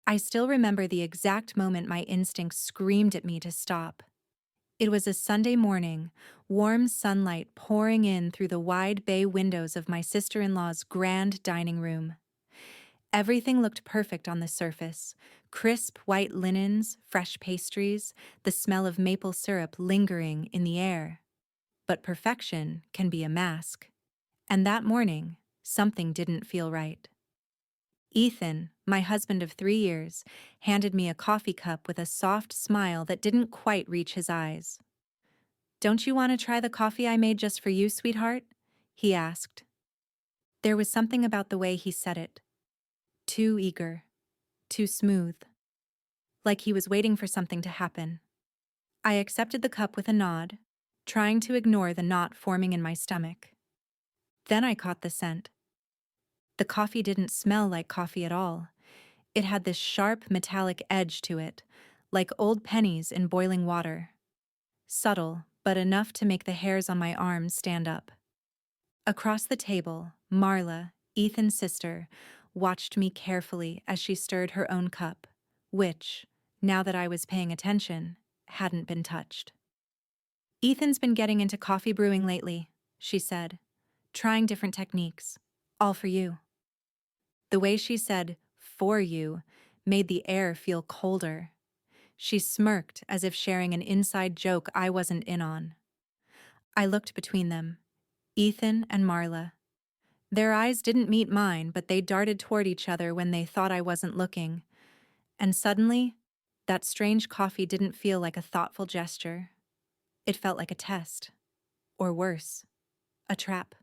I still remember the exact moment my instincts screamed at me to stop. It was a Sunday morning, warm sunlight pouring in through the wide bay windows of my sister-in-law's grand dining room. Everything looked perfect on the surface: crisp white linens, fresh pastries, the smell of maple syrup lingering in the air. But perfection can be a mask. And that morning, something didn't feel right. Ethan, my husband of 3 years, handed me a coffee cup with a soft smile that didn't quite reach his eyes. "Don't you want to try the coffee I made just for you, sweetheart?" he asked. There was something about the way he said it. Too eager, too smooth, like he was waiting for something to happen. I accepted the cup with a nod, trying to ignore the knot forming in my stomach. Then I caught the scent. The coffee didn't smell like coffee at all. It had this sharp metallic edge to it, like old pennies in boiling water. Subtle, but enough to make the hairs on my arms stand up. Across the table, Marla, Ethan's sister, watched me carefully as she stirred her own cup, which, now that I was paying attention, hadn't been touched. "Ethan's been getting into coffee brewing lately," she said, "trying different techniques. All for you." The way she said, "for you," made the air feel colder. She smirked as if sharing an inside joke I wasn't in on. I looked between them, Ethan and Marla. Their eyes didn't meet mine, but they darted toward each other when they thought I wasn't looking. And suddenly, that strange coffee didn't feel like a thoughtful gesture. It felt like a test. Or worse, a trap.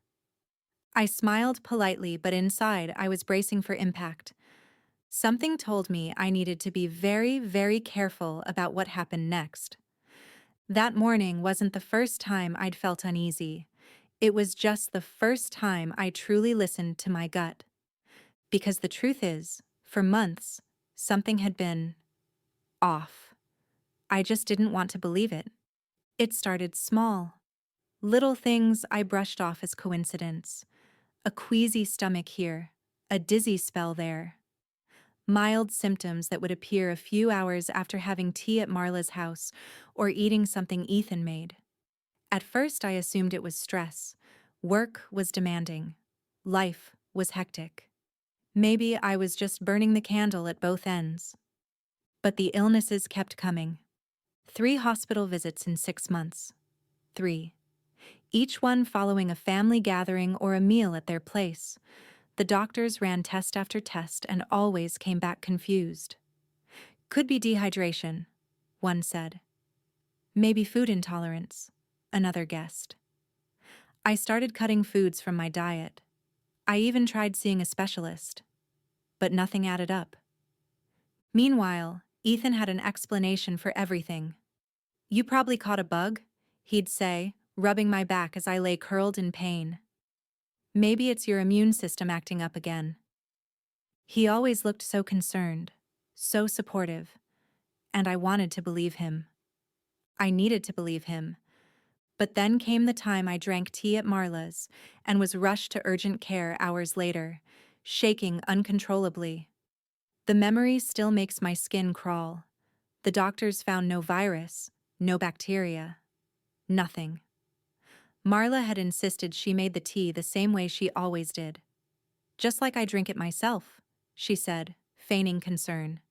I smiled politely, but inside I was bracing for impact. Something told me I needed to be very, very careful about what happened next. That morning wasn't the first time I'd felt uneasy. It was just the first time I truly listened to my gut. Because the truth is, for months, something had been off. I just didn't want to believe it. It started small. Little things I brushed off as coincidence. A queasy stomach here, a dizzy spell there. Mild symptoms that would appear a few hours after having tea at Marla's house or eating something Ethan made. At first, I assumed it was stress. Work was demanding. Life was hectic. Maybe I was just burning the candle at both ends. But the illnesses kept coming. 3 hospital visits in 6 months. 3. Each one following a family gathering or a meal at their place. The doctors ran test after test and always came back confused. "Could be dehydration," one said. "Maybe food intolerance," another guessed. I started cutting foods from my diet. I even tried seeing a specialist. But nothing added up. Meanwhile, Ethan had an explanation for everything. "You probably caught a bug," he'd say, rubbing my back as I lay curled in pain. "Maybe it's your immune system acting up again." He always looked so concerned, so supportive, and I wanted to believe him. I needed to believe him. But then came the time I drank tea at Marla's and was rushed to urgent care hours later, shaking uncontrollably. The memory still makes my skin crawl. The doctors found no virus, no bacteria, nothing. Marla had insisted she made the tea the same way she always did. "Just like I drink it myself," she said, feigning concern.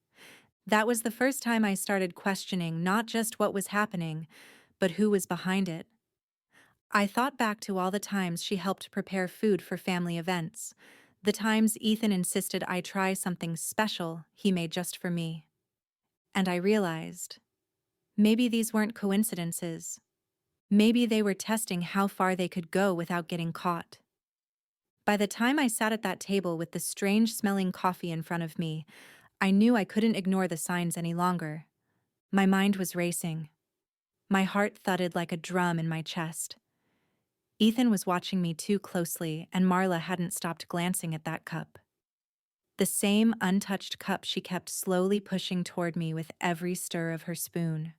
That was the first time I started questioning not just what was happening, but who was behind it. I thought back to all the times she helped prepare food for family events, the times Ethan insisted I try something special he made just for me. And I realized, maybe these weren't coincidences. Maybe they were testing how far they could go without getting caught. By the time I sat at that table with the strange-smelling coffee in front of me, I knew I couldn't ignore the signs any longer. My mind was racing. My heart thudded like a drum in my chest. Ethan was watching me too closely, and Marla hadn't stopped glancing at that cup. The same untouched cup she kept slowly pushing toward me with every stir of her spoon.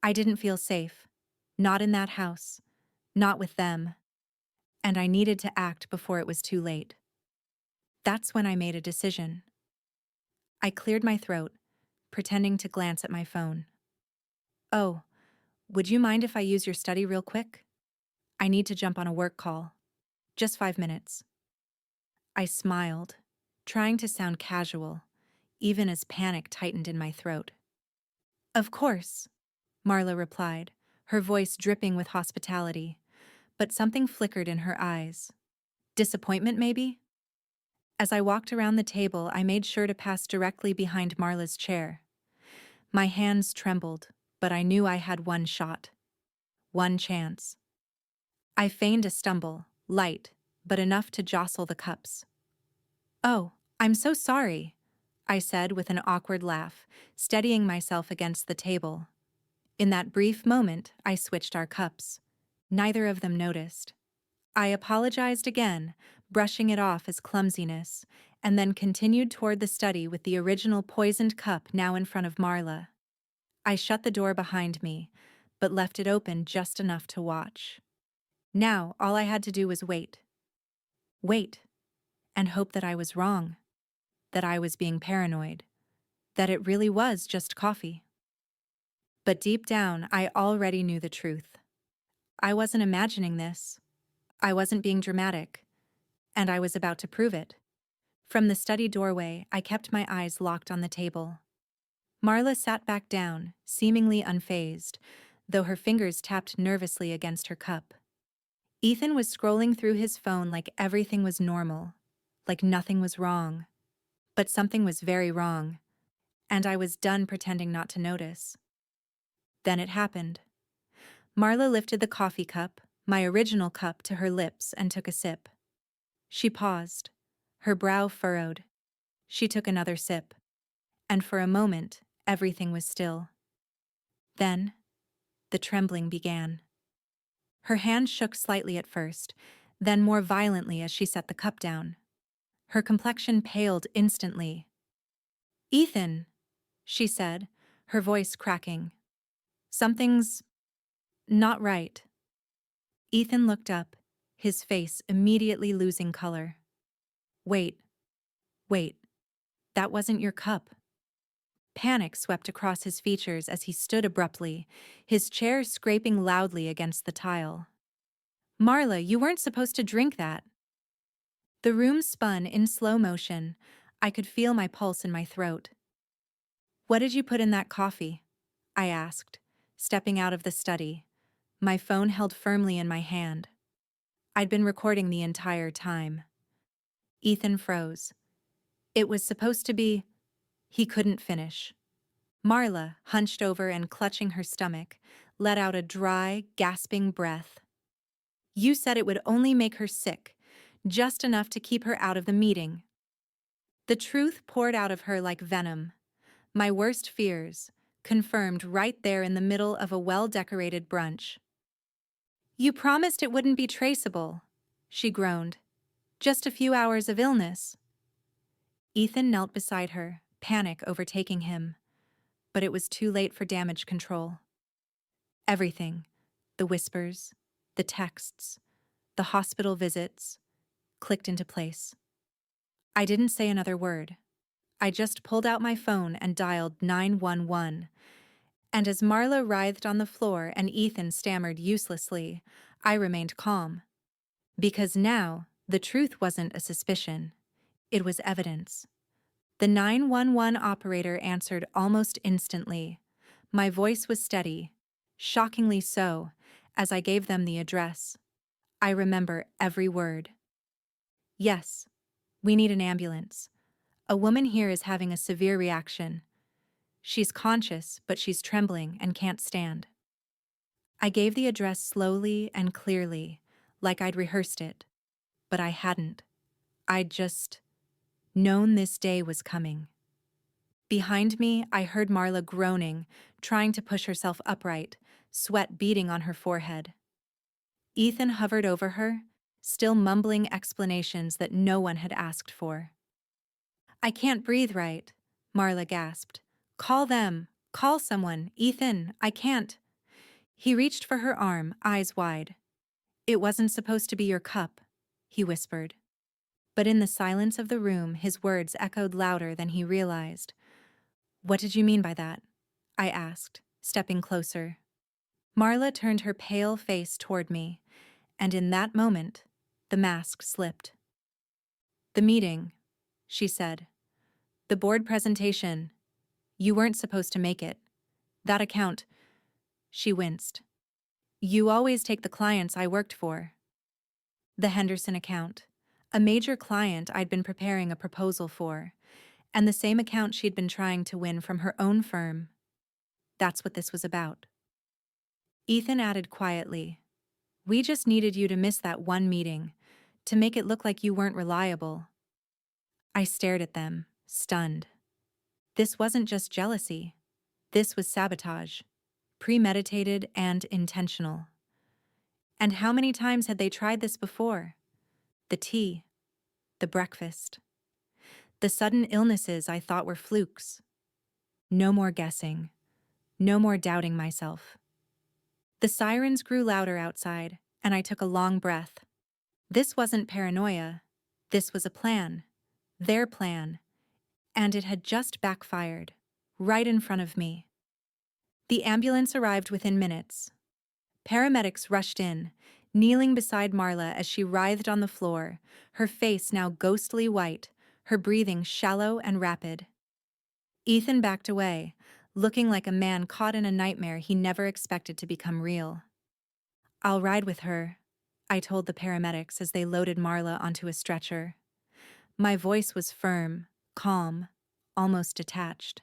I didn't feel safe. Not in that house. Not with them. And I needed to act before it was too late. That's when I made a decision. I cleared my throat, pretending to glance at my phone. Oh, would you mind if I use your study real quick? I need to jump on a work call. Just 5 minutes. I smiled, trying to sound casual, even as panic tightened in my throat. Of course, Marla replied, her voice dripping with hospitality, but something flickered in her eyes. Disappointment, maybe? As I walked around the table, I made sure to pass directly behind Marla's chair. My hands trembled, but I knew I had one shot. One chance. I feigned a stumble, light, but enough to jostle the cups. Oh, I'm so sorry, I said with an awkward laugh, steadying myself against the table. In that brief moment, I switched our cups. Neither of them noticed. I apologized again, brushing it off as clumsiness, and then continued toward the study with the original poisoned cup now in front of Marla. I shut the door behind me, but left it open just enough to watch. Now, all I had to do was wait. Wait, and hope that I was wrong, that I was being paranoid, that it really was just coffee. But deep down, I already knew the truth. I wasn't imagining this. I wasn't being dramatic, and I was about to prove it. From the study doorway, I kept my eyes locked on the table. Marla sat back down, seemingly unfazed, though her fingers tapped nervously against her cup. Ethan was scrolling through his phone like everything was normal, like nothing was wrong. But something was very wrong, and I was done pretending not to notice. Then it happened. Marla lifted the coffee cup, my original cup, to her lips and took a sip. She paused, her brow furrowed. She took another sip, and for a moment, everything was still. Then, the trembling began. Her hand shook slightly at first, then more violently as she set the cup down. Her complexion paled instantly. "Ethan," she said, her voice cracking. "Something's not right." Ethan looked up, his face immediately losing color. Wait, wait, that wasn't your cup." Panic swept across his features as he stood abruptly, his chair scraping loudly against the tile. "Marla, you weren't supposed to drink that." The room spun in slow motion. I could feel my pulse in my throat. "What did you put in that coffee?" I asked, stepping out of the study, my phone held firmly in my hand. I'd been recording the entire time. Ethan froze. "It was supposed to be—" He couldn't finish. Marla, hunched over and clutching her stomach, let out a dry, gasping breath. "You said it would only make her sick, just enough to keep her out of the meeting." The truth poured out of her like venom. My worst fears, confirmed right there in the middle of a well-decorated brunch. "You promised it wouldn't be traceable," she groaned. "Just a few hours of illness." Ethan knelt beside her, panic overtaking him. But it was too late for damage control. Everything, the whispers, the texts, the hospital visits, clicked into place. I didn't say another word. I just pulled out my phone and dialed 911. And as Marla writhed on the floor and Ethan stammered uselessly, I remained calm. Because now, the truth wasn't a suspicion. It was evidence. The 911 operator answered almost instantly. My voice was steady, shockingly so, as I gave them the address. I remember every word. "Yes, we need an ambulance. A woman here is having a severe reaction. She's conscious, but she's trembling and can't stand." I gave the address slowly and clearly, like I'd rehearsed it. But I hadn't. I'd just known this day was coming. Behind me, I heard Marla groaning, trying to push herself upright, sweat beading on her forehead. Ethan hovered over her, still mumbling explanations that no one had asked for. "I can't breathe right," Marla gasped. "Call them. Call someone. Ethan, I can't." He reached for her arm, eyes wide. "It wasn't supposed to be your cup," he whispered. But in the silence of the room, his words echoed louder than he realized. "What did you mean by that?" I asked, stepping closer. Marla turned her pale face toward me, and in that moment, the mask slipped. "The meeting," she said. "The board presentation. You weren't supposed to make it. That account." She winced. "You always take the clients I worked for." The Henderson account. A major client I'd been preparing a proposal for, and the same account she'd been trying to win from her own firm. That's what this was about. Ethan added quietly, "We just needed you to miss that one meeting, to make it look like you weren't reliable." I stared at them, stunned. This wasn't just jealousy. This was sabotage, premeditated and intentional. And how many times had they tried this before? The tea, the breakfast, the sudden illnesses I thought were flukes. No more guessing, no more doubting myself. The sirens grew louder outside, and I took a long breath. This wasn't paranoia. This was a plan. Their plan. And it had just backfired, right in front of me. The ambulance arrived within minutes. Paramedics rushed in, kneeling beside Marla as she writhed on the floor, her face now ghostly white, her breathing shallow and rapid. Ethan backed away, looking like a man caught in a nightmare he never expected to become real. "I'll ride with her," I told the paramedics as they loaded Marla onto a stretcher. My voice was firm, calm, almost detached.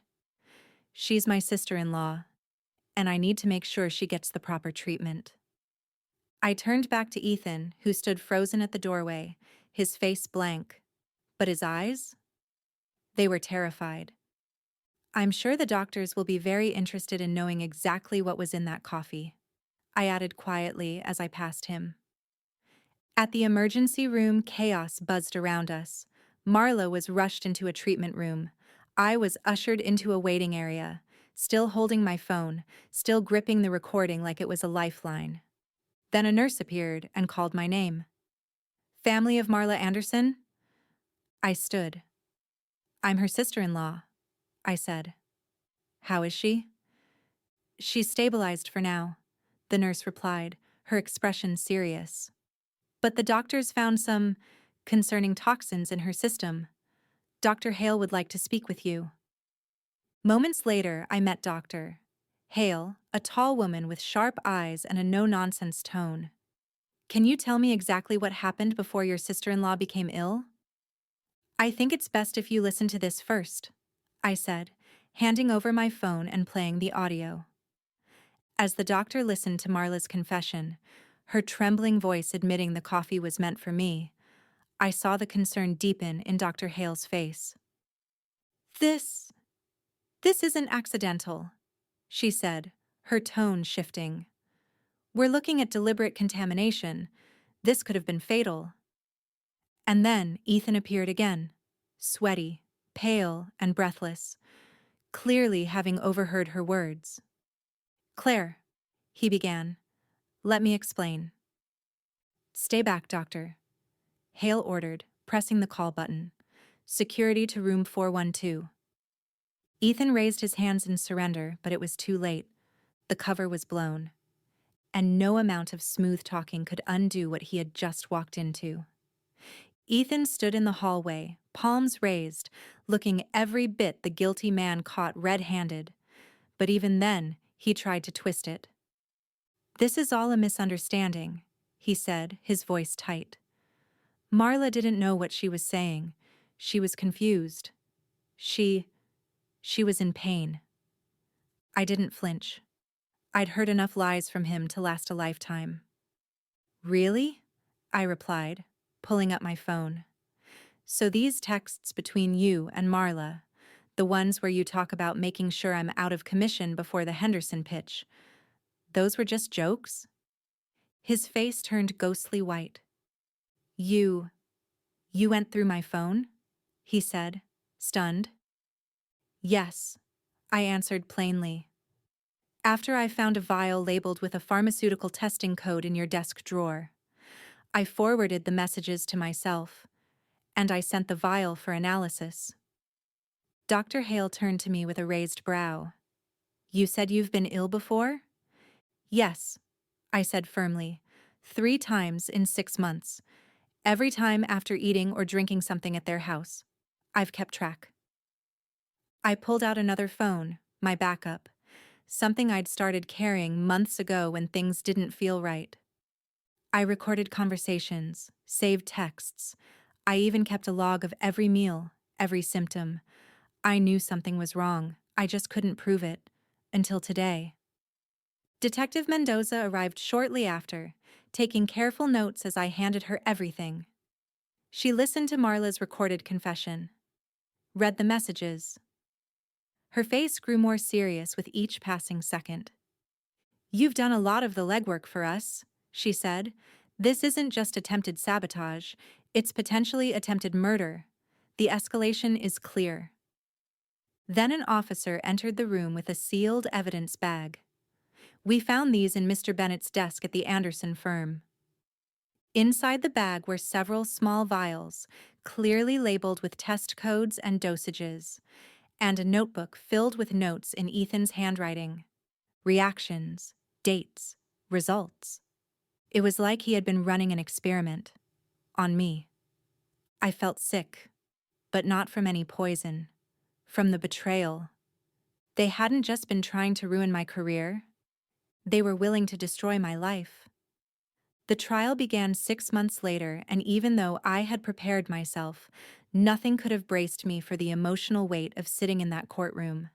"She's my sister-in-law, and I need to make sure she gets the proper treatment." I turned back to Ethan, who stood frozen at the doorway, his face blank. But his eyes? They were terrified. "I'm sure the doctors will be very interested in knowing exactly what was in that coffee," I added quietly as I passed him. At the emergency room, chaos buzzed around us. Marla was rushed into a treatment room. I was ushered into a waiting area, still holding my phone, still gripping the recording like it was a lifeline. Then a nurse appeared and called my name. "Family of Marla Anderson?" I stood. "I'm her sister-in-law," I said. "How is she?" "She's stabilized for now," the nurse replied, her expression serious. "But the doctors found some concerning toxins in her system. Dr. Hale would like to speak with you." Moments later, I met Dr. Hale, a tall woman with sharp eyes and a no-nonsense tone. "Can you tell me exactly what happened before your sister-in-law became ill?" "I think it's best if you listen to this first," I said, handing over my phone and playing the audio. As the doctor listened to Marla's confession, her trembling voice admitting the coffee was meant for me, I saw the concern deepen in Dr. Hale's face. This isn't accidental," she said, her tone shifting. "We're looking at deliberate contamination. This could have been fatal." And then Ethan appeared again, sweaty, pale, and breathless, clearly having overheard her words. "Claire," he began, "let me explain." "Stay back, doctor," Hale ordered, pressing the call button. "Security to room 412. Ethan raised his hands in surrender, but it was too late. The cover was blown. And no amount of smooth talking could undo what he had just walked into. Ethan stood in the hallway, palms raised, looking every bit the guilty man caught red-handed. But even then, he tried to twist it. "This is all a misunderstanding," he said, his voice tight. "Marla didn't know what she was saying. She was confused. She was in pain." I didn't flinch. I'd heard enough lies from him to last a lifetime. "Really?" I replied, pulling up my phone. "So these texts between you and Marla, the ones where you talk about making sure I'm out of commission before the Henderson pitch, those were just jokes?" His face turned ghostly white. You went through my phone?" he said, stunned. "Yes," I answered plainly. "After I found a vial labeled with a pharmaceutical testing code in your desk drawer. I forwarded the messages to myself, and I sent the vial for analysis. Dr. Hale turned to me with a raised brow. You said you've been ill before? Yes, I said firmly. 3 times in 6 months. Every time after eating or drinking something at their house. I've kept track. I pulled out another phone, my backup. Something I'd started carrying months ago when things didn't feel right. I recorded conversations, saved texts. I even kept a log of every meal, every symptom. I knew something was wrong. I just couldn't prove it. Until today. Detective Mendoza arrived shortly after, taking careful notes as I handed her everything. She listened to Marla's recorded confession, read the messages. Her face grew more serious with each passing second. You've done a lot of the legwork for us, she said. This isn't just attempted sabotage, it's potentially attempted murder. The escalation is clear. Then an officer entered the room with a sealed evidence bag. We found these in Mr. Bennett's desk at the Anderson firm. Inside the bag were several small vials, clearly labeled with test codes and dosages, and a notebook filled with notes in Ethan's handwriting. Reactions, dates, results. It was like he had been running an experiment. On me. I felt sick, but not from any poison. From the betrayal. They hadn't just been trying to ruin my career. They were willing to destroy my life. The trial began 6 months later, and even though I had prepared myself, nothing could have braced me for the emotional weight of sitting in that courtroom.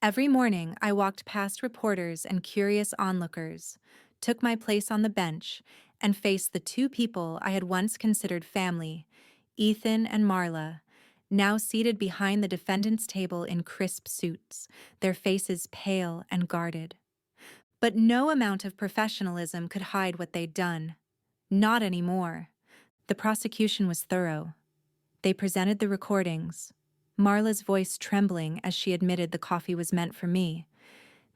Every morning, I walked past reporters and curious onlookers, took my place on the bench, and faced the 2 people I had once considered family, Ethan and Marla, now seated behind the defendant's table in crisp suits, their faces pale and guarded. But no amount of professionalism could hide what they'd done. Not anymore. The prosecution was thorough. They presented the recordings, Marla's voice trembling as she admitted the coffee was meant for me.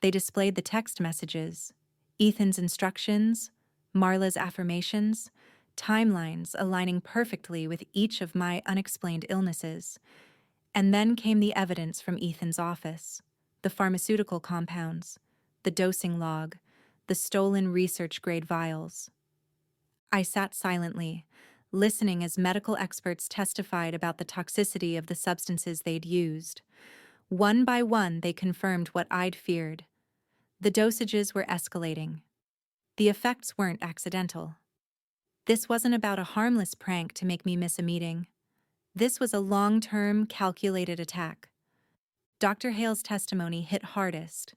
They displayed the text messages, Ethan's instructions, Marla's affirmations, timelines aligning perfectly with each of my unexplained illnesses. And then came the evidence from Ethan's office, the pharmaceutical compounds, the dosing log, the stolen research-grade vials. I sat silently, listening as medical experts testified about the toxicity of the substances they'd used. One by one, they confirmed what I'd feared. The dosages were escalating. The effects weren't accidental. This wasn't about a harmless prank to make me miss a meeting. This was a long-term, calculated attack. Dr. Hale's testimony hit hardest.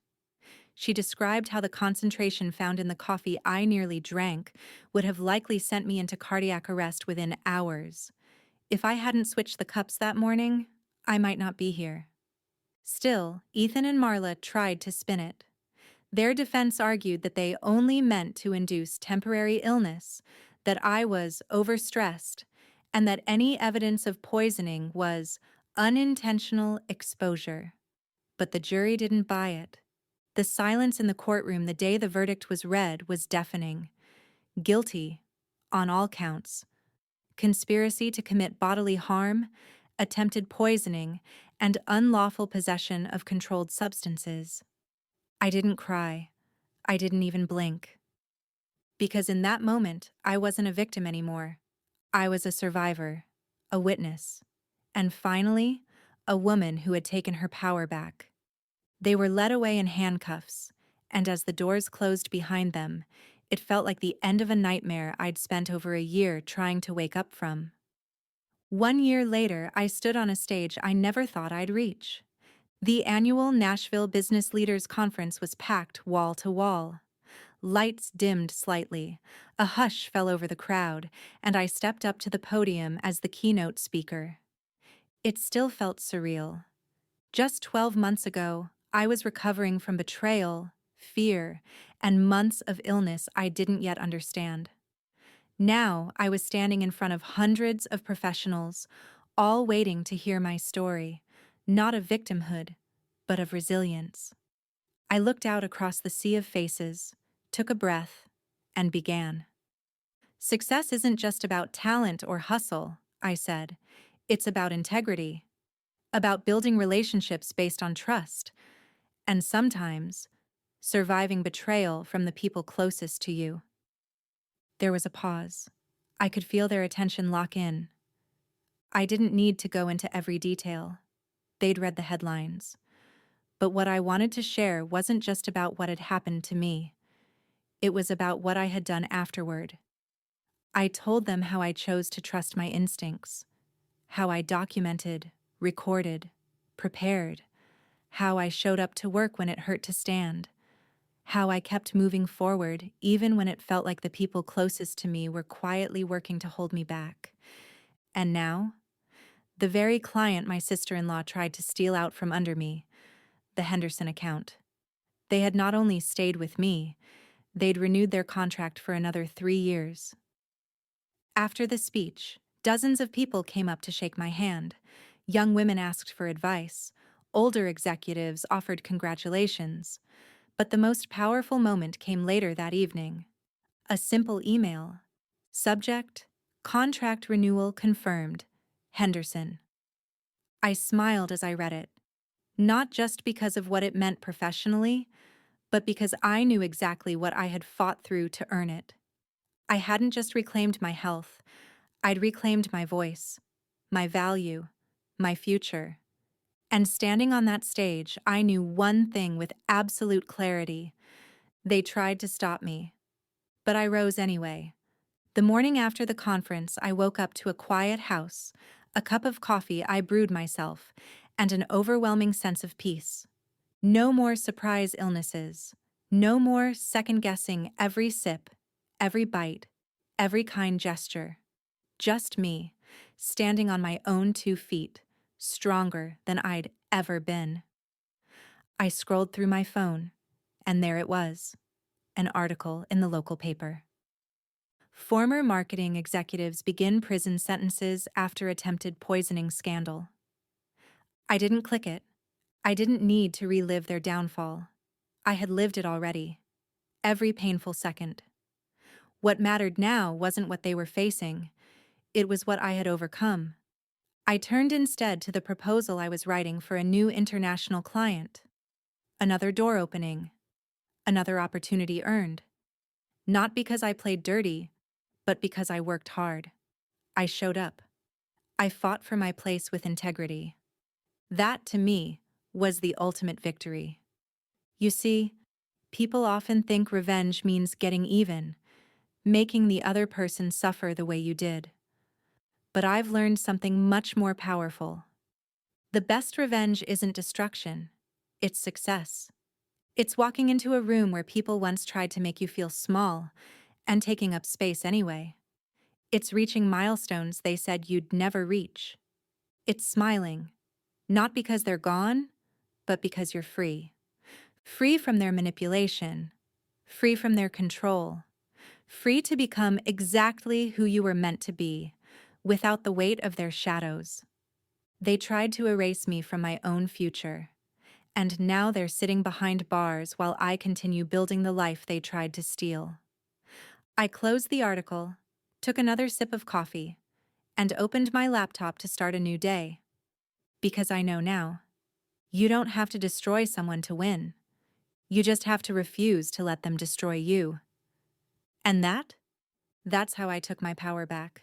She described how the concentration found in the coffee I nearly drank would have likely sent me into cardiac arrest within hours. If I hadn't switched the cups that morning, I might not be here. Still, Ethan and Marla tried to spin it. Their defense argued that they only meant to induce temporary illness, that I was overstressed, and that any evidence of poisoning was unintentional exposure. But the jury didn't buy it. The silence in the courtroom the day the verdict was read was deafening. Guilty, on all counts. Conspiracy to commit bodily harm, attempted poisoning, and unlawful possession of controlled substances. I didn't cry. I didn't even blink. Because in that moment, I wasn't a victim anymore. I was a survivor, a witness, and finally, a woman who had taken her power back. They were led away in handcuffs, and as the doors closed behind them, it felt like the end of a nightmare I'd spent over a year trying to wake up from. 1 year later, I stood on a stage I never thought I'd reach. The annual Nashville Business Leaders Conference was packed wall to wall. Lights dimmed slightly, a hush fell over the crowd, and I stepped up to the podium as the keynote speaker. It still felt surreal. Just 12 months ago, I was recovering from betrayal, fear, and months of illness I didn't yet understand. Now I was standing in front of hundreds of professionals, all waiting to hear my story, not of victimhood, but of resilience. I looked out across the sea of faces, took a breath, and began. Success isn't just about talent or hustle, I said. It's about integrity, about building relationships based on trust, and sometimes surviving betrayal from the people closest to you. There was a pause. I could feel their attention lock in. I didn't need to go into every detail. They'd read the headlines. But what I wanted to share wasn't just about what had happened to me. It was about what I had done afterward. I told them how I chose to trust my instincts, how I documented, recorded, prepared, how I showed up to work when it hurt to stand, how I kept moving forward even when it felt like the people closest to me were quietly working to hold me back. And now, the very client my sister-in-law tried to steal out from under me, the Henderson account. They had not only stayed with me, they'd renewed their contract for another 3 years. After the speech, dozens of people came up to shake my hand. Young women asked for advice. Older executives offered congratulations. But the most powerful moment came later that evening. A simple email. Subject: Contract renewal confirmed. Henderson. I smiled as I read it, not just because of what it meant professionally, but because I knew exactly what I had fought through to earn it. I hadn't just reclaimed my health, I'd reclaimed my voice, my value, my future. And standing on that stage, I knew one thing with absolute clarity. They tried to stop me, but I rose anyway. The morning after the conference, I woke up to a quiet house, a cup of coffee I brewed myself, and an overwhelming sense of peace. No more surprise illnesses. No more second-guessing every sip, every bite, every kind gesture. Just me, standing on my own 2 feet, stronger than I'd ever been. I scrolled through my phone, and there it was, an article in the local paper. Former marketing executives begin prison sentences after attempted poisoning scandal. I didn't click it. I didn't need to relive their downfall. I had lived it already, every painful second. What mattered now wasn't what they were facing, it was what I had overcome. I turned instead to the proposal I was writing for a new international client. Another door opening, another opportunity earned. Not because I played dirty, but because I worked hard. I showed up. I fought for my place with integrity. That, to me, was the ultimate victory. You see, people often think revenge means getting even, making the other person suffer the way you did. But I've learned something much more powerful. The best revenge isn't destruction, it's success. It's walking into a room where people once tried to make you feel small and taking up space anyway. It's reaching milestones they said you'd never reach. It's smiling, not because they're gone, but because you're free. Free from their manipulation, free from their control, free to become exactly who you were meant to be, without the weight of their shadows. They tried to erase me from my own future, and now they're sitting behind bars while I continue building the life they tried to steal. I closed the article, took another sip of coffee, and opened my laptop to start a new day. Because I know now, you don't have to destroy someone to win. You just have to refuse to let them destroy you. And that's how I took my power back.